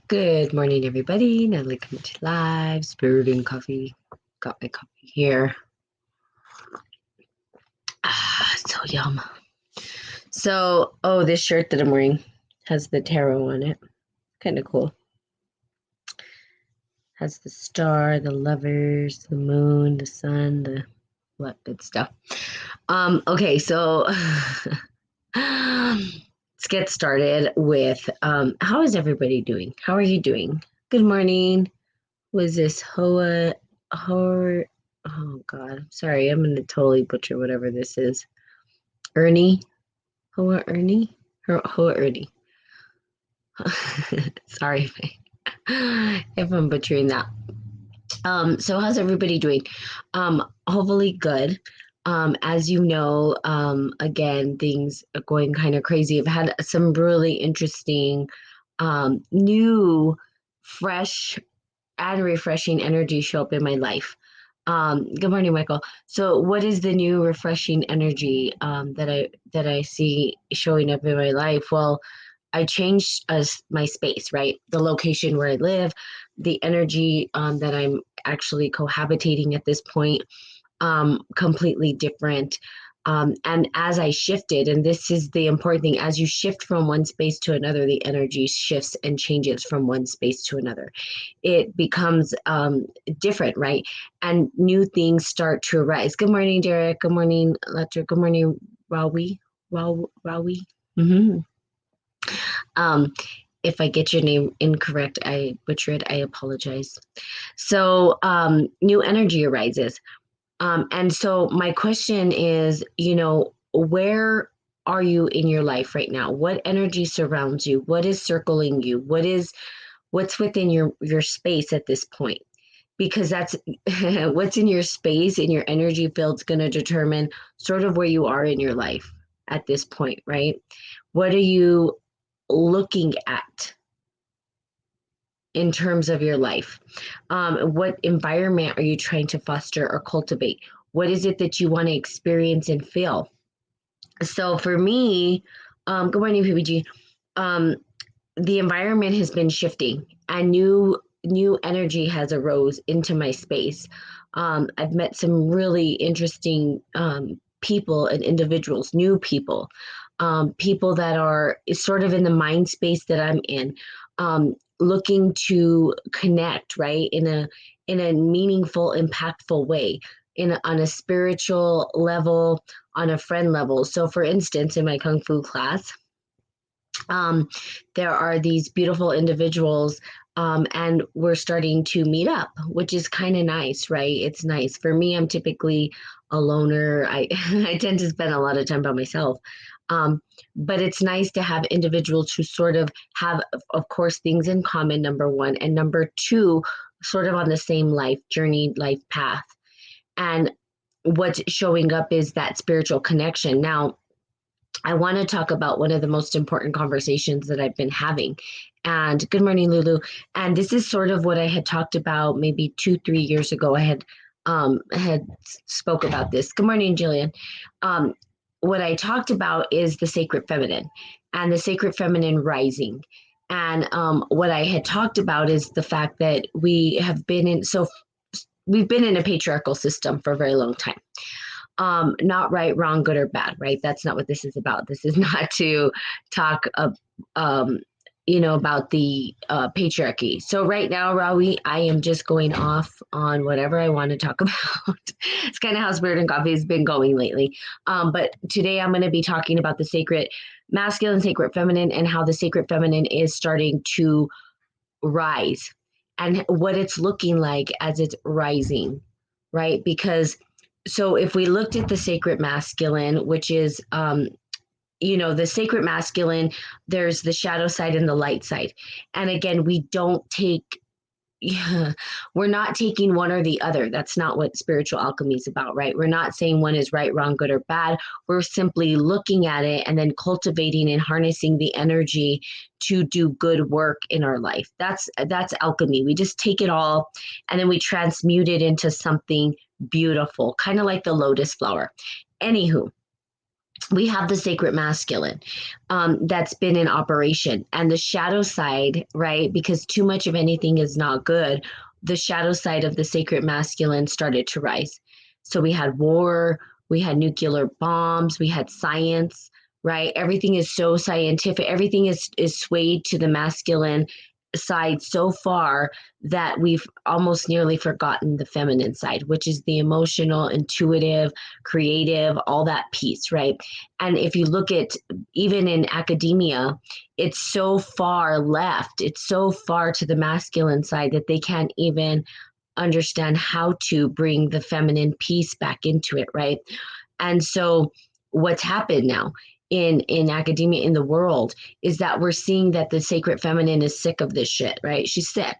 Good morning, everybody. Natalie coming to live, brewing coffee. Got my coffee here. So yum. This shirt that I'm wearing has the tarot on it. Kind of cool. Has the star, the lovers, the moon, the sun, the what good stuff. Okay, so let's get started with how is everybody doing? How are you doing? Good morning. Was this Hoa, oh God, sorry, I'm gonna totally butcher whatever this is. Ernie, Hoa Ernie. Sorry if I'm butchering that. So how's everybody doing? Hopefully good. As you know, again, things are going kind of crazy. I've had some really interesting, new, fresh and refreshing energy show up in my life. Good morning, Michael. So, what is the new refreshing energy that I see showing up in my life? Well, I changed my space, right? The location where I live, the energy that I'm actually cohabitating at this point, completely different. And as I shifted, and this is the important thing, as you shift from one space to another, the energy shifts and changes from one space to another. It becomes different, right? And new things start to arise. Good morning, Derek. Good morning, Letra. Good morning, Rawi. Rawi. Mm-hmm. Um, if I get your name incorrect, I butcher it. I apologize. So, new energy arises. And so my question is, where are you in your life right now? What energy surrounds you? What is circling you? What's within your space at this point? Because that's what's in your space, in your energy field's going to determine sort of where you are in your life at this point, right? What are you looking at in terms of your life? What environment are you trying to foster or cultivate? What is it that you want to experience and feel? So for me, good morning, PBG. Um, the environment has been shifting, and new energy has arose into my space. I've met some really interesting people and individuals, new people, people that are sort of in the mind space that I'm in, looking to connect, right, in a meaningful, impactful way, on a spiritual level, on a friend level. So, for instance, in my kung fu class, um, there are these beautiful individuals, and we're starting to meet up, which is kind of nice, right? It's nice. For me, I'm typically a loner. I, I tend to spend a lot of time by myself. Um, but it's nice to have individuals who sort of have, of course, things in common, number one, and number two, sort of on the same life journey, life path. And what's showing up is that spiritual connection. Now, I want to talk about one of the most important conversations that I've been having. And good morning, Lulu. And this is sort of what I had talked about maybe 2, 3 years ago. I had spoke about this. Good morning, Jillian. What I talked about is the sacred feminine and the sacred feminine rising. And what I had talked about is the fact that we've been in a patriarchal system for a very long time. Not right, wrong, good, or bad, right? That's not what this is about. This is not to talk, um, about the patriarchy. So right now, Rawi, I am just going off on whatever I want to talk about. It's kind of how Spirit and Coffee has been going lately. But today I'm going to be talking about the sacred masculine, sacred feminine, and how the sacred feminine is starting to rise and what it's looking like as it's rising, right? Because so if we looked at the sacred masculine, which is the sacred masculine, there's the shadow side and the light side. And again, we don't take yeah, we're not taking one or the other. That's not what spiritual alchemy is about, right? We're not saying one is right, wrong, good, or bad. We're simply looking at it and then cultivating and harnessing the energy to do good work in our life. That's alchemy. We just take it all and then we transmute it into something beautiful, kind of like the lotus flower. Anywho, we have the sacred masculine that's been in operation, and the shadow side, right? Because too much of anything is not good. The shadow side of the sacred masculine started to rise. So we had war, we had nuclear bombs, we had science, right? Everything is so scientific. Everything is swayed to the masculine side so far that we've almost nearly forgotten the feminine side, which is the emotional, intuitive, creative, all that piece, right? And if you look at even in academia, it's so far left, it's so far to the masculine side that they can't even understand how to bring the feminine piece back into it, right? And so what's happened now in academia, in the world, is that we're seeing that the sacred feminine is sick of this shit, right? She's sick.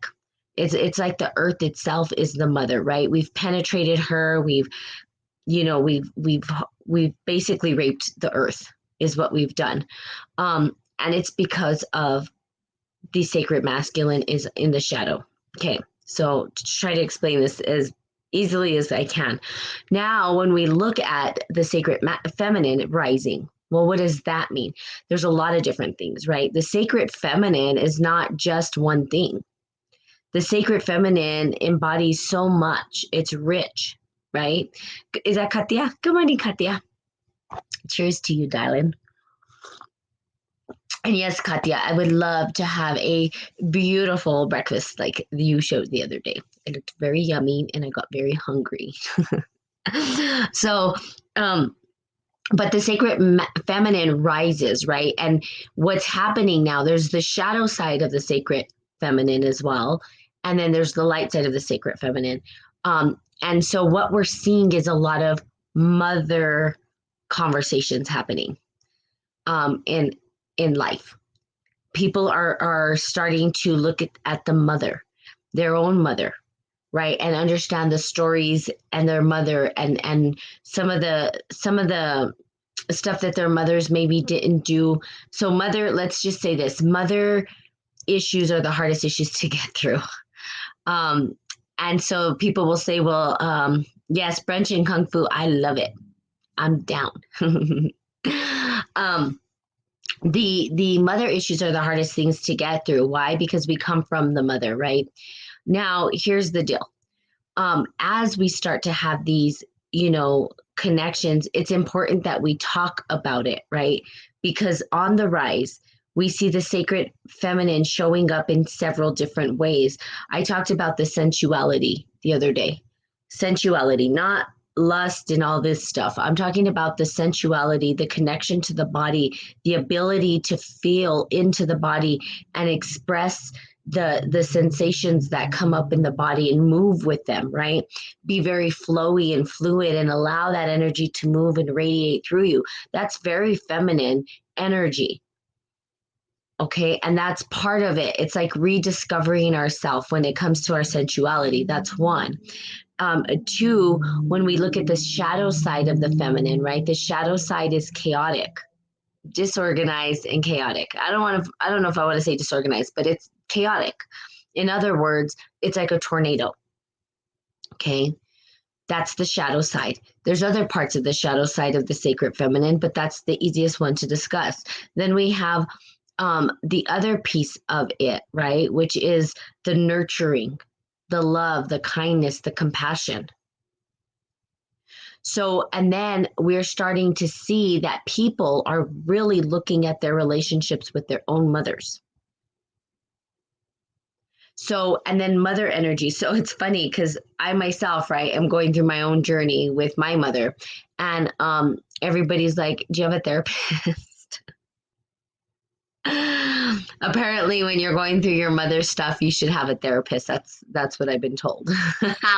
It's like the earth itself is the mother, right? We've penetrated her, we've basically raped the earth, is what we've done. And it's because of the sacred masculine is in the shadow. Okay, so to try to explain this as easily as I can. Now, when we look at the sacred feminine rising, well, what does that mean? There's a lot of different things, right? The sacred feminine is not just one thing. The sacred feminine embodies so much. It's rich, right? Is that Katya? Good morning, Katya. Cheers to you, darling. And yes, Katya, I would love to have a beautiful breakfast like you showed the other day. It looked very yummy and I got very hungry. So, but the sacred feminine rises, right? And what's happening now, there's the shadow side of the sacred feminine as well. And then there's the light side of the sacred feminine. And so what we're seeing is a lot of mother conversations happening in life. People are starting to look at the mother, their own mother, right, and understand the stories and their mother and some of the stuff that their mothers maybe didn't do. So mother, let's just say this, mother issues are the hardest issues to get through. And so people will say, well, yes, brunch and kung fu, I love it, I'm down. The mother issues are the hardest things to get through. Why? Because we come from the mother, right? Now, here's the deal. As we start to have these, connections, it's important that we talk about it, right? Because on the rise, we see the sacred feminine showing up in several different ways. I talked about the sensuality the other day. Sensuality, not lust and all this stuff. I'm talking about the sensuality, the connection to the body, the ability to feel into the body and express the sensations that come up in the body and move with them, right? Be very flowy and fluid and allow that energy to move and radiate through you. That's very feminine energy. Okay. And that's part of it. It's like rediscovering ourselves when it comes to our sensuality. That's one. Two, when we look at the shadow side of the feminine, right? The shadow side is chaotic, disorganized and chaotic. I don't know if I want to say disorganized, but it's chaotic. In other words, it's like a tornado. Okay. That's the shadow side. There's other parts of the shadow side of the sacred feminine, but that's the easiest one to discuss. Then we have the other piece of it, right? Which is the nurturing, the love, the kindness, the compassion. So, and then we're starting to see that people are really looking at their relationships with their own mothers. So, and then mother energy. So it's funny because I myself, right, am going through my own journey with my mother. And everybody's like, do you have a therapist? Apparently, when you're going through your mother's stuff, you should have a therapist. That's what I've been told,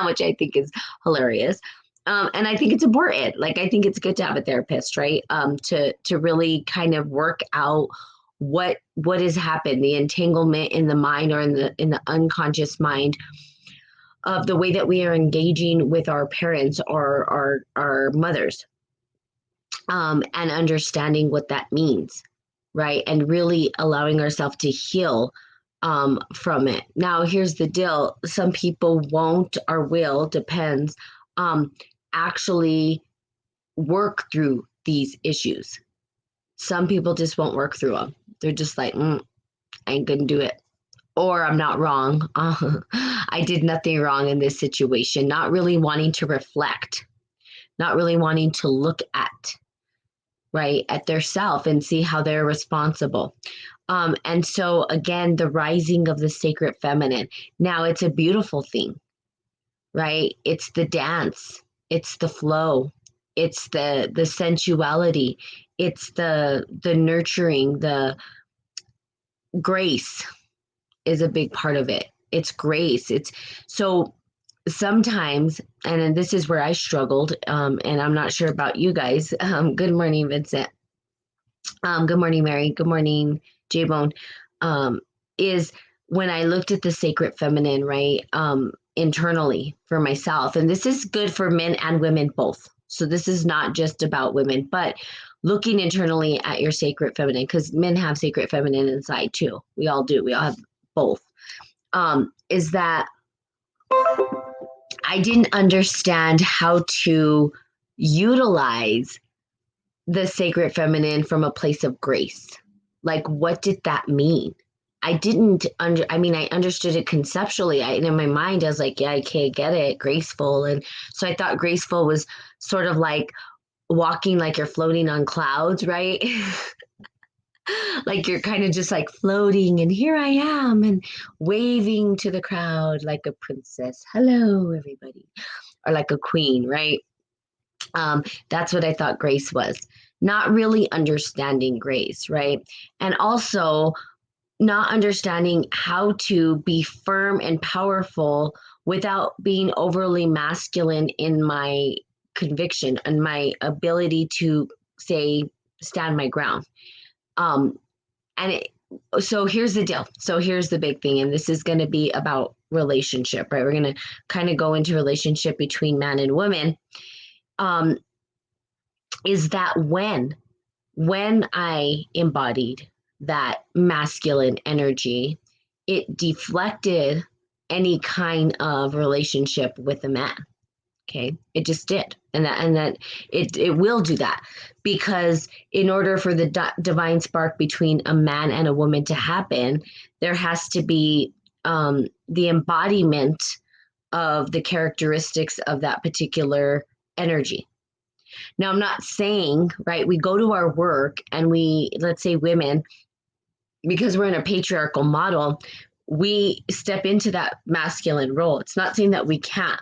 which I think is hilarious. And I think it's important. Like I think it's good to have a therapist, right? To really kind of work out what has happened, the entanglement in the mind or in the unconscious mind of the way that we are engaging with our parents or our mothers, and understanding what that means, right? And really allowing ourselves to heal from it. Now, here's the deal. Some people won't or will, depends, actually work through these issues. Some people just won't work through them. They're just like, I ain't gonna do it. Or I'm not wrong. I did nothing wrong in this situation. Not really wanting to reflect, not really wanting to look at, right, at their self and see how they're responsible. And so again, the rising of the sacred feminine. Now it's a beautiful thing, right? It's the dance, it's the flow, it's the sensuality, it's the nurturing, the grace is a big part of it. It's grace. It's so sometimes, and then this is where I struggled, and I'm not sure about you guys. Good morning, Vincent. Good morning, Mary. Good morning, J Bone. Um, is when I looked at the sacred feminine, right? Internally for myself, and this is good for men and women both. So this is not just about women, but looking internally at your sacred feminine, because men have sacred feminine inside too. We all do. We all have both. Is that I didn't understand how to utilize the sacred feminine from a place of grace. Like, what did that mean? I didn't I mean, I understood it conceptually. And in my mind, I was like, yeah, I can't get it. Graceful. And so I thought graceful was sort of like walking like you're floating on clouds, right? Like you're kind of just like floating, and here I am, and waving to the crowd like a princess. Hello, everybody. Or like a queen, right? That's what I thought grace was. Not really understanding grace, right? And also not understanding how to be firm and powerful without being overly masculine in my conviction and my ability to say, stand my ground. Um, and it, so here's the deal. So here's the big thing, and this is going to be about relationship, right? We're going to kind of go into relationship between man and woman. Um, is that when I embodied that masculine energy, it deflected any kind of relationship with a man. Okay, it just did, and that it will do that, because in order for the divine spark between a man and a woman to happen, there has to be the embodiment of the characteristics of that particular energy. Now, I'm not saying, right, we go to our work and we, let's say women, because we're in a patriarchal model, we step into that masculine role. It's not saying that we can't,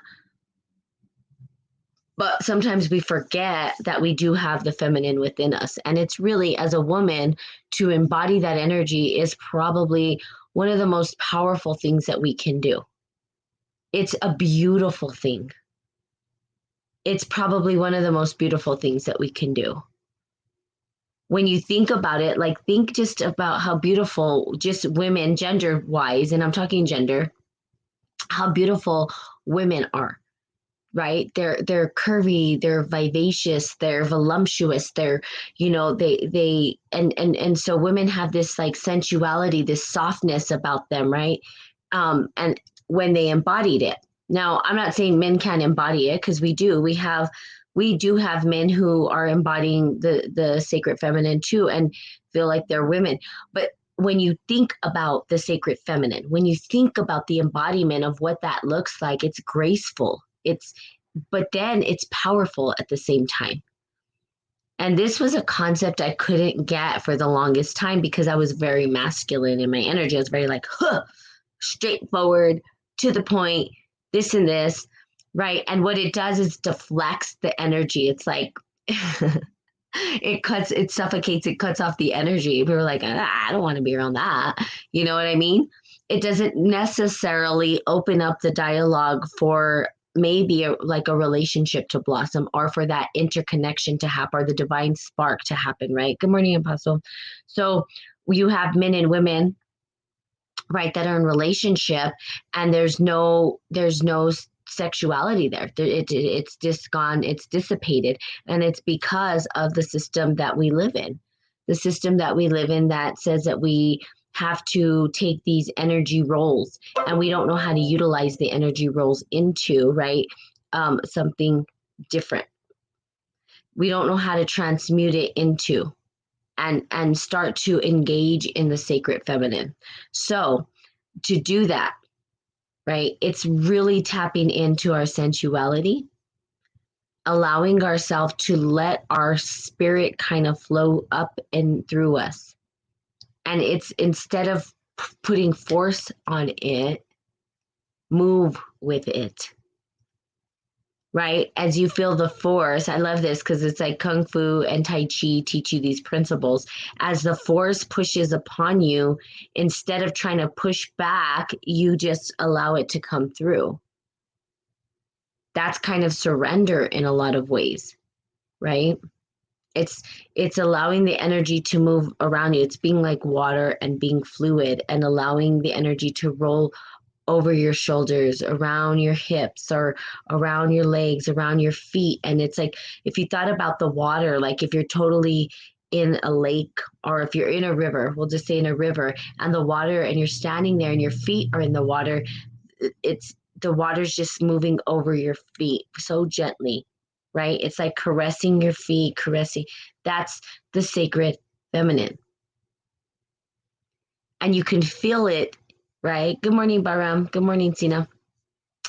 but sometimes we forget that we do have the feminine within us. And it's really, as a woman, to embody that energy is probably one of the most powerful things that we can do. It's a beautiful thing. It's probably one of the most beautiful things that we can do. When you think about it, like think just about how beautiful just women, gender wise, and I'm talking gender, how beautiful women are, right? They're curvy, they're vivacious, they're voluptuous, they're, and so women have this like sensuality, this softness about them, right? And when they embodied it. Now, I'm not saying men can't embody it, because we do. We do have men who are embodying the sacred feminine too and feel like they're women. But when you think about the sacred feminine, when you think about the embodiment of what that looks like, it's graceful. But then it's powerful at the same time. And this was a concept I couldn't get for the longest time, because I was very masculine in my energy. I was very like, straightforward, to the point, this and this, right? And what it does is deflects the energy. It's like, it suffocates, it cuts off the energy. We were like, I don't want to be around that. You know what I mean? It doesn't necessarily open up the dialogue for maybe like a relationship to blossom, or for that interconnection to happen, or the divine spark to happen, right? Good morning, Apostle. So you have men and women, right, that are in relationship, and there's no sexuality there. It's just gone, it's dissipated, and it's because of the system that we live in. The system that we live in that says that we have to take these energy roles, and we don't know how to utilize the energy roles into, right, something different. We don't know how to transmute it into and start to engage in the sacred feminine. So to do that, right, it's really tapping into our sensuality, allowing ourselves to let our spirit kind of flow up and through us. And it's instead of putting force on it, move with it. Right? As you feel the force, I love this because it's like Kung Fu and Tai Chi teach you these principles. As the force pushes upon you, instead of trying to push back, you just allow it to come through. That's kind of surrender in a lot of ways, right? It's allowing the energy to move around you. It's being like water and being fluid and allowing the energy to roll over your shoulders, around your hips, or around your legs, around your feet. And it's like, if you thought about the water, like if you're totally in a lake or if you're in a river, we'll just say in a river, and the water, and you're standing there and your feet are in the water, it's the water's just moving over your feet so gently, right? It's like caressing your feet, caressing. That's the sacred feminine. And you can feel it, right? Good morning, Baram. Good morning, Tina.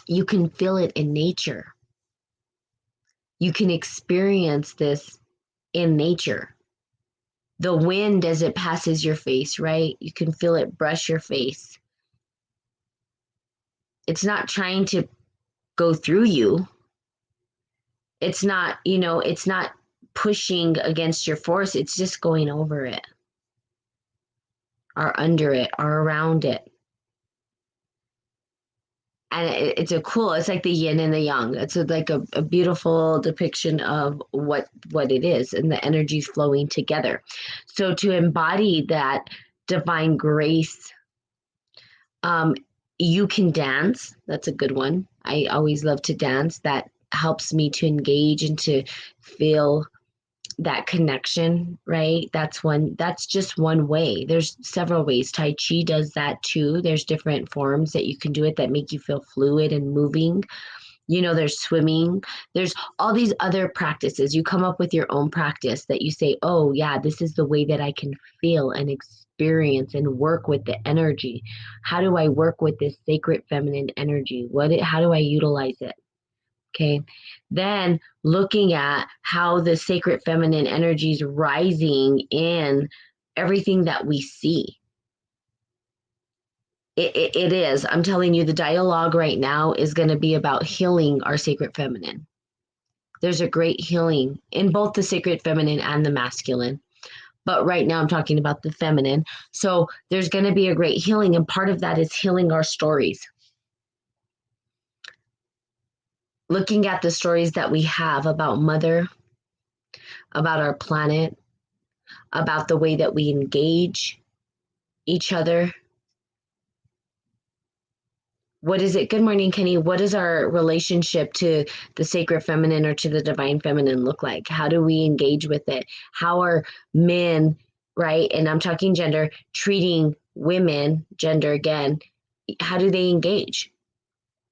You can feel it in nature. You can experience this in nature. The wind as it passes your face, right? You can feel it brush your face. It's not trying to go through you. It's not, it's not pushing against your force. It's just going over it or under it or around it. And it's like the yin and the yang. It's like a beautiful depiction of what it is, and the energies flowing together. So to embody that divine grace, you can dance. That's a good one. I always love to dance. That helps me to engage and to feel that connection, right? That's just one way. There's several ways. Tai Chi does that too. There's different forms that you can do it that make you feel fluid and moving. There's swimming. There's all these other practices. You come up with your own practice that you say, oh yeah, this is the way that I can feel and experience and work with the energy. How do I work with this sacred feminine energy? How do I utilize it? Okay. Then looking at how the sacred feminine energy is rising in everything that we see. It is. I'm telling you, the dialogue right now is going to be about healing our sacred feminine. There's a great healing in both the sacred feminine and the masculine. But right now I'm talking about the feminine. So there's going to be a great healing. And part of that is healing our stories. Looking at the stories that we have about Mother, about our planet, about the way that we engage each other. What is it? Good morning, Kenny. What does our relationship to the sacred feminine or to the divine feminine look like? How do we engage with it? How are men, right? And I'm talking gender, treating women, gender again. How do they engage?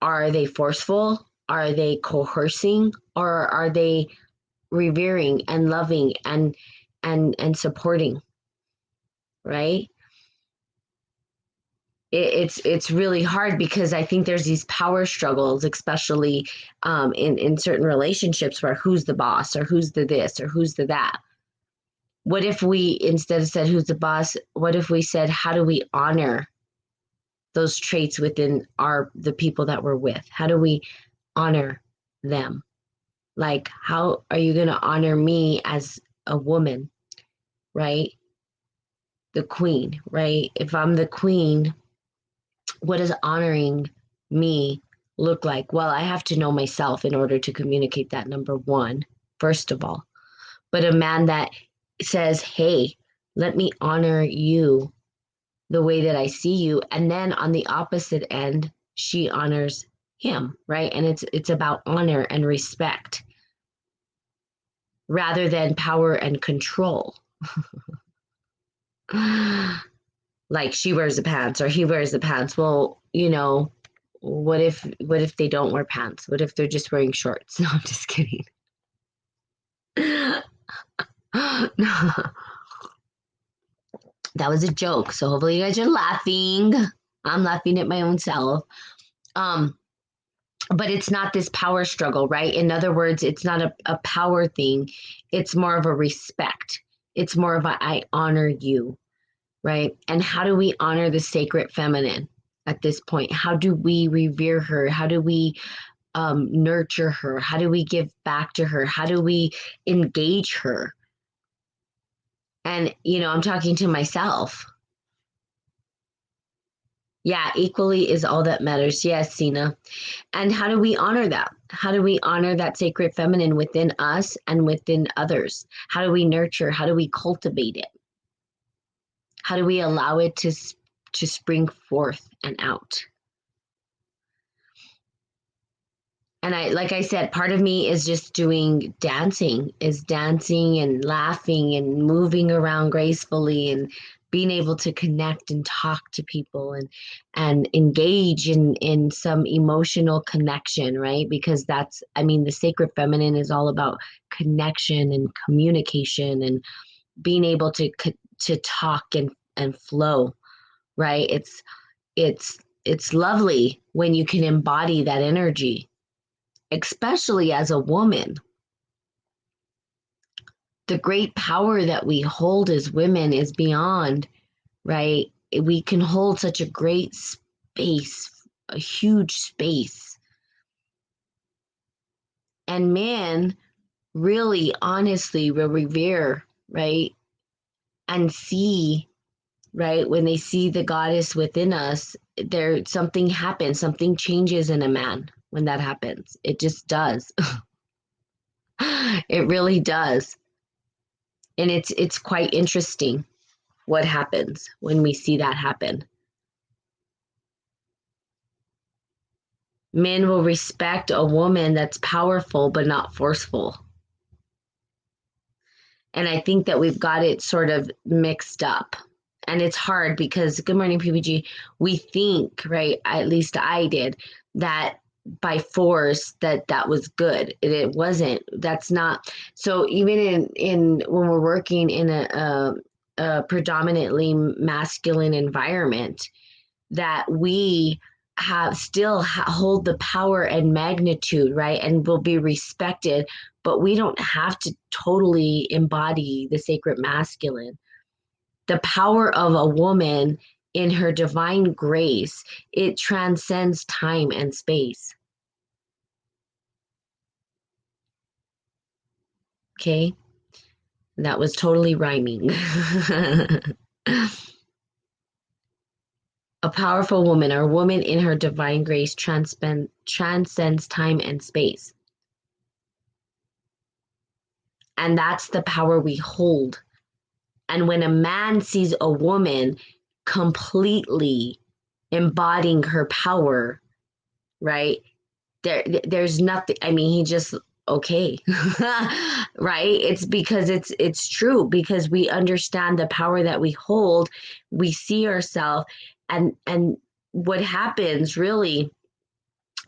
Are they forceful? Are they coercing? Or are they revering and loving and supporting? Right? It's really hard because I think there's these power struggles, especially in certain relationships, where who's the boss or who's the this or who's the that. What if we, instead of said who's the boss, what if we said, how do we honor those traits within the people that we're with? How do we honor them? Like, how are you going to honor me as a woman, right? The queen, right? If I'm the queen, what does honoring me look like? Well, I have to know myself in order to communicate that, number one, first of all. But a man that says, hey, let me honor you the way that I see you. And then on the opposite end, she honors him, right? And it's about honor and respect rather than power and control. Like she wears the pants or he wears the pants. Well, what if they don't wear pants? What if they're just wearing shorts? No, I'm just kidding. That was a joke. So hopefully you guys are laughing. I'm laughing at my own self. Um, but it's not this power struggle, right? In other words, it's not a power thing. It's more of a respect. It's more of a I honor you, right? And how do we honor the sacred feminine at this point? How do we revere her? How do we nurture her? How do we give back to her? How do we engage her? And, I'm talking to myself. Yeah, equally is all that matters. Yes, Sina. And how do we honor that? How do we honor that sacred feminine within us and within others? How do we nurture? How do we cultivate it? How do we allow it to spring forth and out? And like I said, part of me is just doing dancing and laughing and moving around gracefully and being able to connect and talk to people and engage in some emotional connection, right? Because the sacred feminine is all about connection and communication and being able to talk and flow, right? It's lovely when you can embody that energy, especially as a woman. The great power that we hold as women is beyond, right? We can hold such a great space, a huge space. And man really honestly will revere, right? And see, right? When they see the goddess within us, something happens, something changes in a man when that happens. It just does. It really does. And it's quite interesting what happens when we see that happen. Men will respect a woman that's powerful but not forceful. And I think that we've got it sort of mixed up. And it's hard because, good morning, PPG, we think, right? At least I did, that by force that was good. It wasn't. That's not. So even in when we're working in a predominantly masculine environment, that we hold the power and magnitude, right? And will be respected, but we don't have to totally embody the sacred masculine. The power of a woman in her divine grace, it transcends time and space. Okay? That was totally rhyming. A powerful woman, or a woman in her divine grace, transcends time and space. And that's the power we hold. And when a man sees a woman completely embodying her power, right? There's nothing. I mean, he just okay, right? It's because it's true because we understand the power that we hold. We see ourselves, and what happens really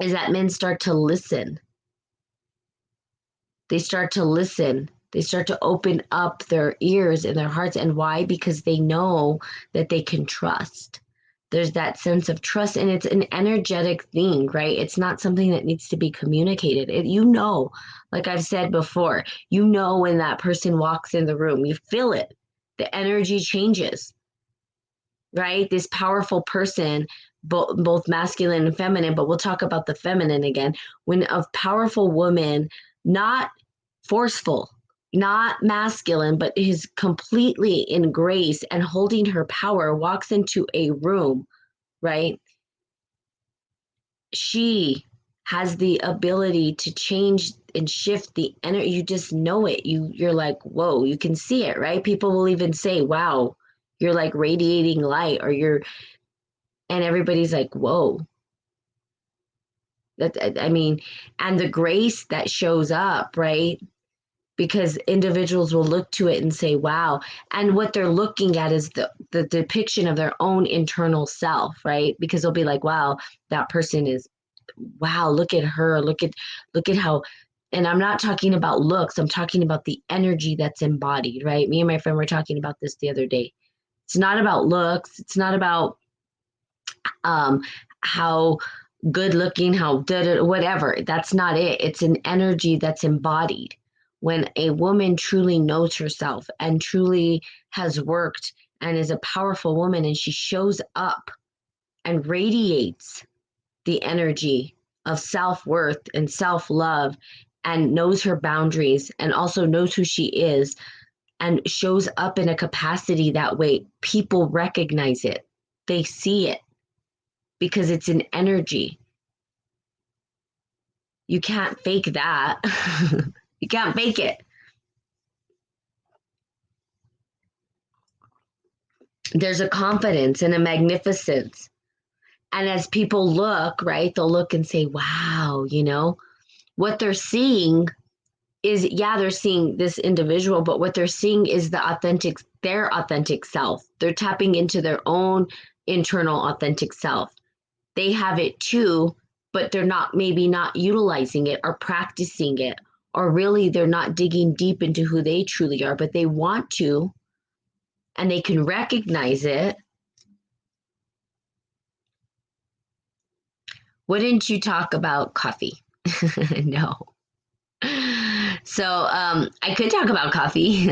is that men start to listen. They start to listen. They start to open up their ears and their hearts. And why? Because they know that they can trust. There's that sense of trust, and it's an energetic thing, right? It's not something that needs to be communicated. Like I've said before, when that person walks in the room, you feel it. The energy changes, right? This powerful person, both masculine and feminine, but we'll talk about the feminine again. When a powerful woman, not forceful, not masculine, but is completely in grace and holding her power, walks into a room, right? She has the ability to change and shift the energy. You just know it. You're like, whoa, you can see it, right? People will even say, wow, you're like radiating light, and everybody's like, whoa. And the grace that shows up, right? Because individuals will look to it and say, wow. And what they're looking at is the depiction of their own internal self, right? Because they'll be like, wow, that person is, wow, look at her. Look at how And I'm not talking about looks, I'm talking about the energy that's embodied, right? Me and my friend were talking about this the other day. It's not about looks, it's not about um, how good looking, how whatever. That's not it. It's an energy that's embodied. When a woman truly knows herself and truly has worked and is a powerful woman and she shows up and radiates the energy of self worth and self love and knows her boundaries and also knows who she is and shows up in a capacity that way, people recognize it. They see it because it's an energy. You can't fake that. You can't fake it. There's a confidence and a magnificence. And as people look, right, they'll look and say, wow, what they're seeing is, yeah, they're seeing this individual, but what they're seeing is their authentic self. They're tapping into their own internal authentic self. They have it too, but they're maybe not utilizing it or practicing it, or really they're not digging deep into who they truly are, but they want to, and they can recognize it. Wouldn't you talk about coffee? No. So I could talk about coffee,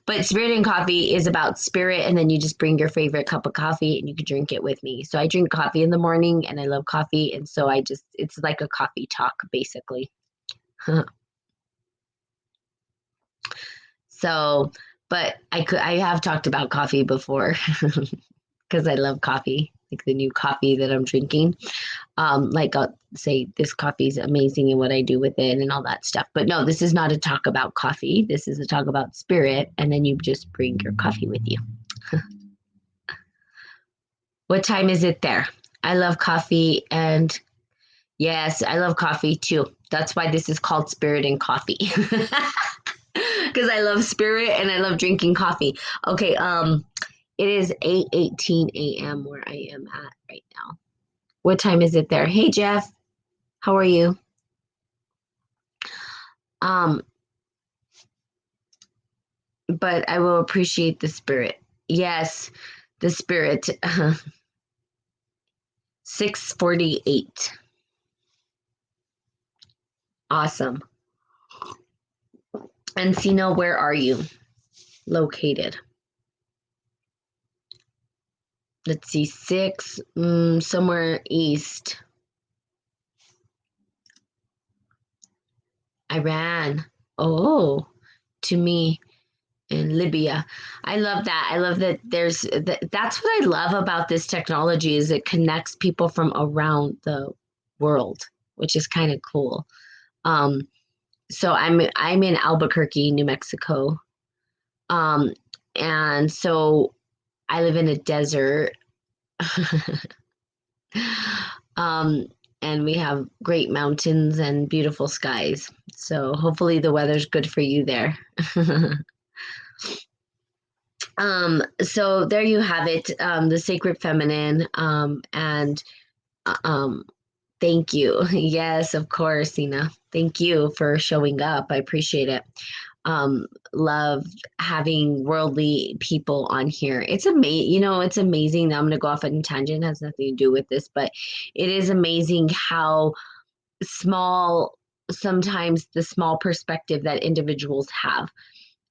but Spirit and Coffee is about spirit, and then you just bring your favorite cup of coffee and you can drink it with me. So I drink coffee in the morning, and I love coffee, and so it's like a coffee talk basically. So, but I have talked about coffee before because I love coffee, like the new coffee that I'm drinking. Like I'll say this coffee is amazing and what I do with it and all that stuff. But no, this is not a talk about coffee. This is a talk about spirit, and then you just bring your coffee with you. What time is it there? I love coffee, and yes, I love coffee too. That's why this is called Spirit and Coffee. Because I love spirit and I love drinking coffee. Okay, it is 8:18 a.m. where I am at right now. What time is it there? Hey Jeff, how are you? Um, but I will appreciate the spirit. Yes, the spirit. 6:48. Awesome. Encino, where are you located? Let's see, somewhere east. Iran. Oh, to me in Libya. I love that. I love that that's what I love about this technology is it connects people from around the world, which is kind of cool. Um, so I'm in Albuquerque, New Mexico. Um, and so I live in a desert. um, and we have great mountains and beautiful skies. So hopefully the weather's good for you there. So there you have it, the sacred feminine, and um, thank you. Yes, of course, Ina. Thank you for showing up. I appreciate it. Love having worldly people on here. It's amazing, it's amazing. I'm going to go off on a tangent, it has nothing to do with this, but it is amazing how small, sometimes the small perspective that individuals have.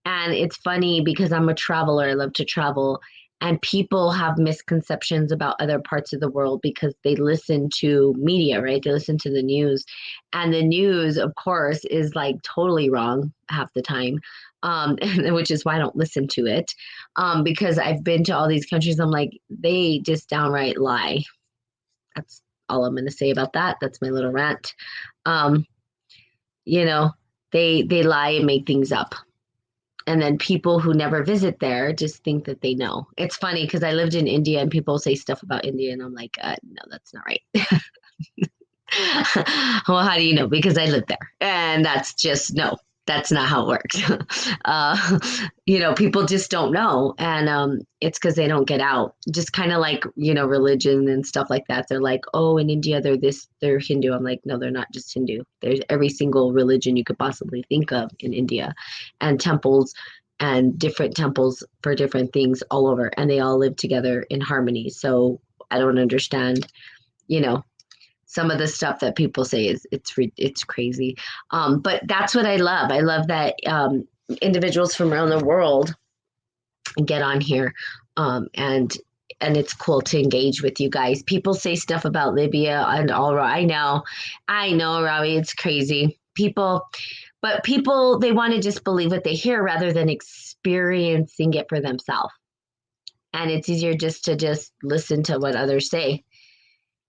And it's funny because I'm a traveler, I love to travel. And people have misconceptions about other parts of the world because they listen to media, right? They listen to the news. And the news, of course, is like totally wrong half the time, which is why I don't listen to it. Because I've been to all these countries, I'm like, they just downright lie. That's all I'm going to say about that. That's my little rant. Um, you know, they lie and make things up, and then people who never visit there just think that they know. It's funny because I lived in India and people say stuff about India and I'm like, no, that's not right. Well, how do you know? Because I lived there, and that's just no. That's not how it works. uh, people just don't know. And it's because they don't get out. Just kind of like, religion and stuff like that. They're like, oh, in India, they're Hindu. I'm like, no, they're not just Hindu. There's every single religion you could possibly think of in India, and temples and different temples for different things all over. And they all live together in harmony. So I don't understand, you know, some of the stuff that people say it's crazy. But that's what I love. I love that individuals from around the world get on here, and it's cool to engage with you guys. People say stuff about Libya and all. I know, Robbie, it's crazy. But people they want to just believe what they hear rather than experiencing it for themselves. And it's easier just listen to what others say.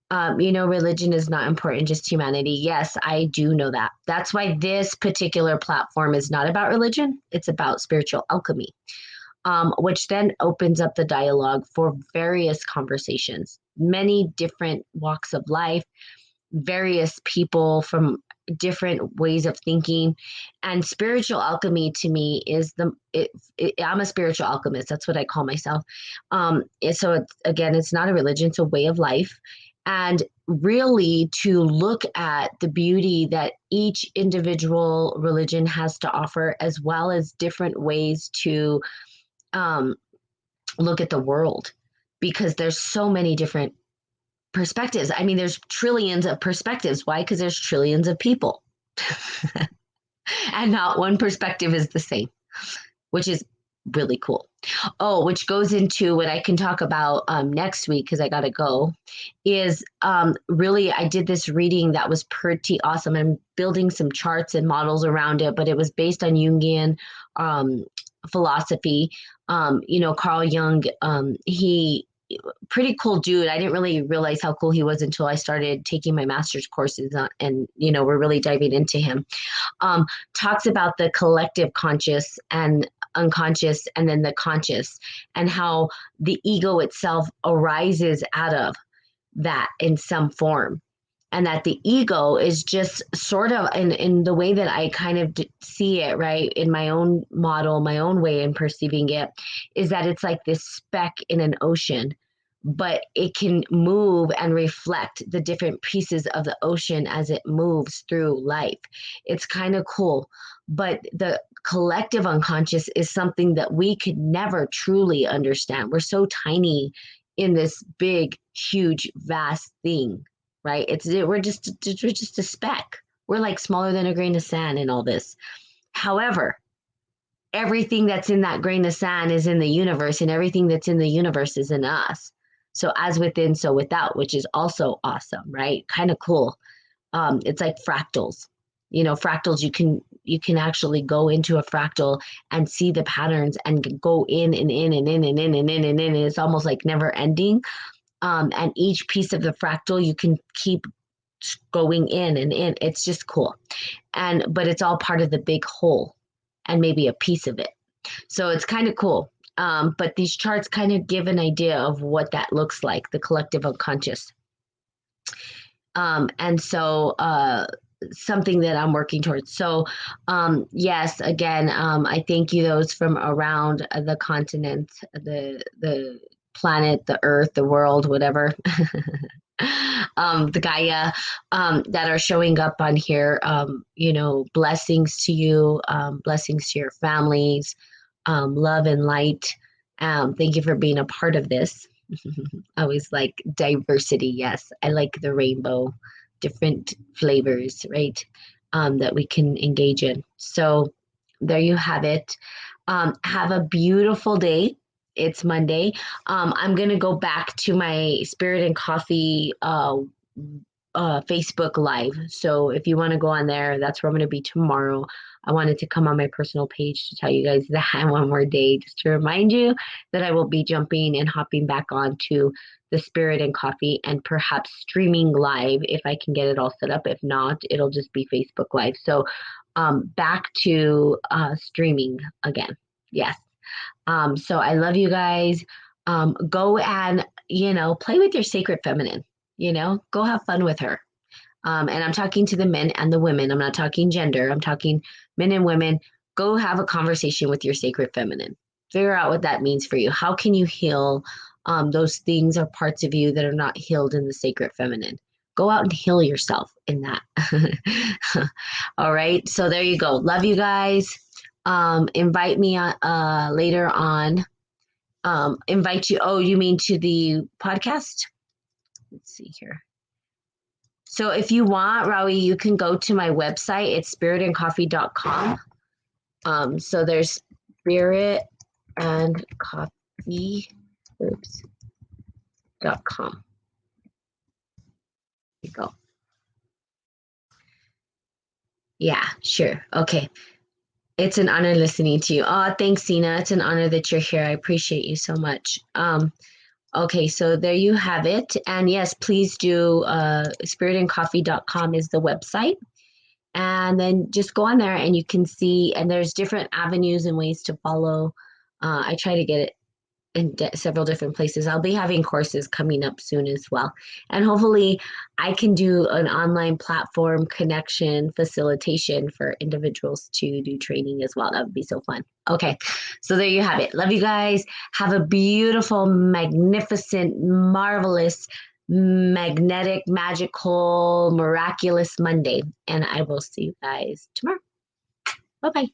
Religion is not important, just humanity. Yes, I do know that. That's why this particular platform is not about religion, it's about spiritual alchemy, which then opens up the dialogue for various conversations, many different walks of life, various people from different ways of thinking. And spiritual alchemy to me is I'm a spiritual alchemist. That's what I call myself. So it's not a religion, it's a way of life. And really to look at the beauty that each individual religion has to offer, as well as different ways to um, look at the world, because there's so many different perspectives. I mean, there's trillions of perspectives. Why? Because there's trillions of people, and not one perspective is the same, which is really cool. Oh, which goes into what I can talk about next week, because I got to go, is really, I did this reading that was pretty awesome. I'm building some charts and models around it, but it was based on Jungian philosophy. Carl Jung, he pretty cool dude. I didn't really realize how cool he was until I started taking my master's courses and we're really diving into him. um, Talks about the collective conscious and unconscious, and then the conscious, and how the ego itself arises out of that in some form. And that the ego is just sort of, in the way that I kind of see it, right, in my own model, my own way in perceiving it, is that it's like this speck in an ocean, but it can move and reflect the different pieces of the ocean as it moves through life. It's kind of cool. But the collective unconscious is something that we could never truly understand. We're so tiny in this big, huge, vast thing, right? We're just a speck. We're like smaller than a grain of sand in all this. However, everything that's in that grain of sand is in the universe, and everything that's in the universe is in us. So as within, so without, which is also awesome, right? Kind of cool. It's like fractals. Fractals, you can actually go into a fractal and see the patterns and go in and in and in and in and in and in. And it's almost like never ending. And each piece of the fractal, you can keep going in and in. It's just cool. But it's all part of the big whole, and maybe a piece of it. So it's kind of cool. But these charts kind of give an idea of what that looks like, the collective unconscious. And so something that I'm working towards. So yes, again, I thank you those from around the continent, the planet, the earth, the world, whatever. The Gaia, that are showing up on here. Blessings to you, blessings to your families, love and light. Thank you for being a part of this. I always like diversity. Yes, I like the rainbow, different flavors, right? That we can engage in. So there you have it. Have a beautiful day. It's Monday. I'm going to go back to my Spirit and Coffee Facebook Live. So if you want to go on there, that's where I'm going to be tomorrow. I wanted to come on my personal page to tell you guys that one more day, just to remind you that I will be jumping and hopping back on to the Spirit and Coffee, and perhaps streaming live if I can get it all set up. If not, it'll just be Facebook Live. So back to streaming again. Yes. So I love you guys. Go and, play with your sacred feminine, go have fun with her. And I'm talking to the men and the women. I'm not talking gender. I'm talking men and women. Go have a conversation with your sacred feminine. Figure out what that means for you. How can you heal those things or parts of you that are not healed in the sacred feminine? Go out and heal yourself in that. All right. So there you go. Love you guys. Invite me later on. Invite you. Oh, you mean to the podcast? Let's see here. So if you want, Rawi, you can go to my website. It's spiritandcoffee.com. So there's spirit and coffee .com. There you go. Yeah, sure. Okay. It's an honor listening to you. Oh, thanks, Sina. It's an honor that you're here. I appreciate you so much. Okay, so there you have it. And yes, please do spiritandcoffee.com is the website. And then just go on there and you can see, and there's different avenues and ways to follow. I try to get it in several different places. I'll be having courses coming up soon as well. And hopefully I can do an online platform connection facilitation for individuals to do training as well. That would be so fun. Okay, so there you have it. Love you guys. Have a beautiful, magnificent, marvelous, magnetic, magical, miraculous Monday. And I will see you guys tomorrow. Bye bye.